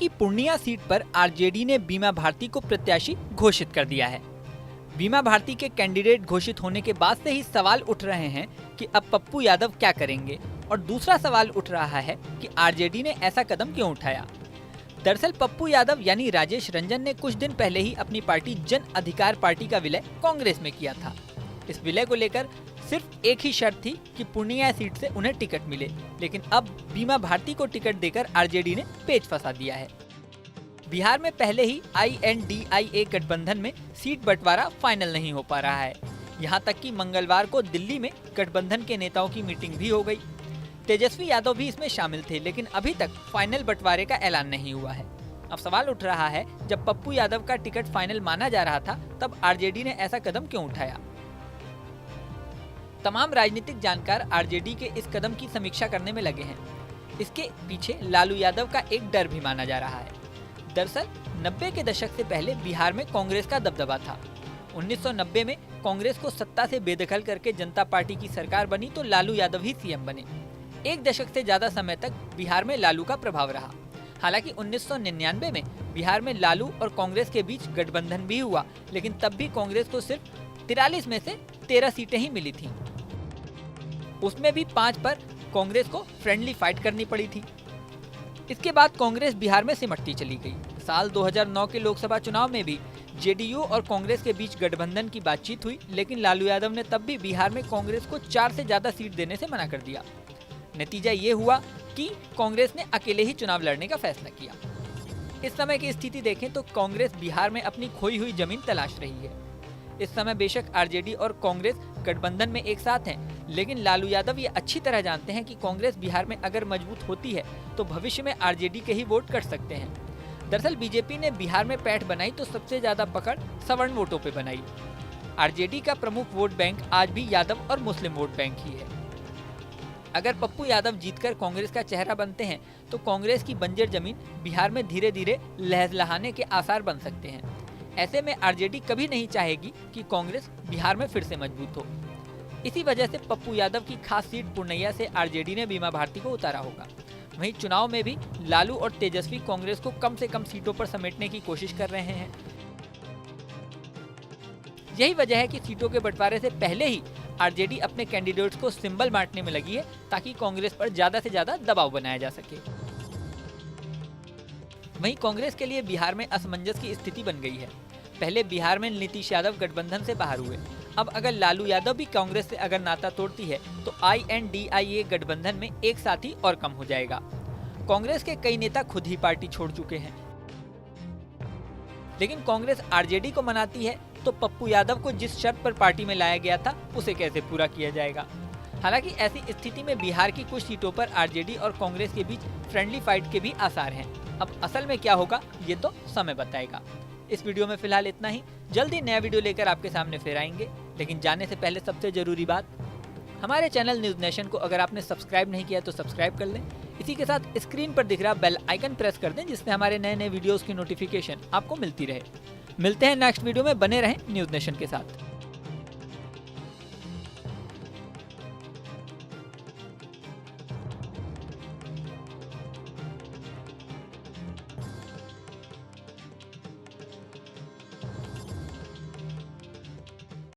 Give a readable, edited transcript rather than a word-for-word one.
की पूर्णिया सीट पर आरजेडी ने बीमा भारती को प्रत्याशी घोषित कर दिया है। बीमा भारती के कैंडिडेट घोषित होने के बाद से ही सवाल उठ रहे हैं कि अब पप्पू यादव क्या करेंगे, और दूसरा सवाल उठ रहा है कि आरजेडी ने ऐसा कदम क्यों उठाया। दरअसल पप्पू यादव यानी राजेश रंजन ने कुछ दिन पहले ही अपनी पार्टी जन अधिकार पार्टी का विलय कांग्रेस में किया था। इस विलय को लेकर सिर्फ एक ही शर्त थी कि पूर्णिया सीट से उन्हें टिकट मिले, लेकिन अब बीमा भारती को टिकट देकर आरजेडी ने पेच फंसा दिया है। बिहार में पहले ही INDIA गठबंधन में सीट बंटवारा फाइनल नहीं हो पा रहा है। यहां तक कि मंगलवार को दिल्ली में गठबंधन के नेताओं की मीटिंग भी हो गई। तेजस्वी यादव भी इसमें शामिल थे, लेकिन अभी तक फाइनल बंटवारे का ऐलान नहीं हुआ है। अब सवाल उठ रहा है, जब पप्पू यादव का टिकट फाइनल माना जा रहा था, तब आरजेडी ने ऐसा कदम क्यों उठाया। तमाम राजनीतिक जानकार आरजेडी के इस कदम की समीक्षा करने में लगे हैं। इसके पीछे लालू यादव का एक डर भी माना जा रहा है। दरअसल 90 के दशक से पहले बिहार में कांग्रेस का दबदबा था। 1990 में कांग्रेस को सत्ता से बेदखल करके जनता पार्टी की सरकार बनी तो लालू यादव ही सीएम बने। एक दशक से ज्यादा समय तक बिहार में लालू का प्रभाव रहा। हालांकि 1999 में बिहार में लालू और कांग्रेस के बीच गठबंधन भी हुआ, लेकिन तब भी कांग्रेस को सिर्फ 43 में से 13 सीटें ही मिली थी। उसमें भी 5 पर कांग्रेस को फ्रेंडली फाइट करनी पड़ी थी। इसके बाद कांग्रेस बिहार में सिमटती चली गई। साल 2009 के लोकसभा चुनाव में भी जेडीयू और कांग्रेस के बीच गठबंधन की बातचीत हुई, लेकिन लालू यादव ने तब भी बिहार में कांग्रेस को 4 से ज्यादा सीट देने से मना कर दिया। नतीजा ये हुआ कि कांग्रेस ने अकेले ही चुनाव लड़ने का फैसला किया। इस समय की स्थिति देखें तो कांग्रेस बिहार में अपनी खोई हुई जमीन तलाश रही है। इस समय बेशक आरजेडी और कांग्रेस गठबंधन में एक साथ हैं, लेकिन लालू यादव ये अच्छी तरह जानते हैं कि कांग्रेस बिहार में अगर मजबूत होती है तो भविष्य में आरजेडी के ही वोट कर सकते हैं। दरअसल बीजेपी ने बिहार में पैठ बनाई तो सबसे ज्यादा पकड़ सवर्ण वोटों पे बनाई। आरजेडी का प्रमुख वोट बैंक आज भी यादव और मुस्लिम वोट बैंक ही है। अगर पप्पू यादव जीतकर कांग्रेस का चेहरा बनते हैं तो कांग्रेस की बंजर जमीन बिहार में धीरे धीरे लहलहाने के आसार बन सकते हैं। ऐसे में आरजेडी कभी नहीं चाहेगी कि कांग्रेस बिहार में फिर से मजबूत हो। इसी वजह से पप्पू यादव की खास सीट पूर्णिया से आरजेडी ने बीमा भारती को उतारा होगा। वहीं चुनाव में भी लालू और तेजस्वी कांग्रेस को कम से कम सीटों पर समेटने की कोशिश कर रहे हैं। यही वजह है कि सीटों के बंटवारे से पहले ही आरजेडी अपने कैंडिडेट्स को सिंबल बांटने में लगी है, ताकि कांग्रेस पर ज्यादा से ज्यादा दबाव बनाया जा सके। वहीं कांग्रेस के लिए बिहार में असमंजस की स्थिति बन गई है। पहले बिहार में नीतीश यादव गठबंधन से बाहर हुए, अब अगर लालू यादव भी कांग्रेस से अगर नाता तोड़ती है तो INDIA गठबंधन में एक साथी और कम हो जाएगा। कांग्रेस के कई नेता खुद ही पार्टी छोड़ चुके हैं, लेकिन कांग्रेस आरजेडी को मनाती है तो पप्पू यादव को जिस शर्त पर पार्टी में लाया गया था उसे कैसे पूरा किया जाएगा। हालांकि ऐसी स्थिति में बिहार की कुछ सीटों पर आरजेडी और कांग्रेस के बीच फ्रेंडली फाइट के भी आसार हैं। अब असल में क्या होगा ये तो समय बताएगा। इस वीडियो में फिलहाल इतना ही। जल्दी नया वीडियो लेकर आपके सामने फिर आएंगे, लेकिन जाने से पहले सबसे जरूरी बात, हमारे चैनल न्यूज नेशन को अगर आपने सब्सक्राइब नहीं किया तो सब्सक्राइब कर लें। इसी के साथ स्क्रीन पर दिख रहा बेल आइकन प्रेस कर दें, जिससे हमारे नए नए वीडियोस की नोटिफिकेशन आपको मिलती रहे। मिलते हैं नेक्स्ट वीडियो में, बने रहें न्यूज नेशन के साथ।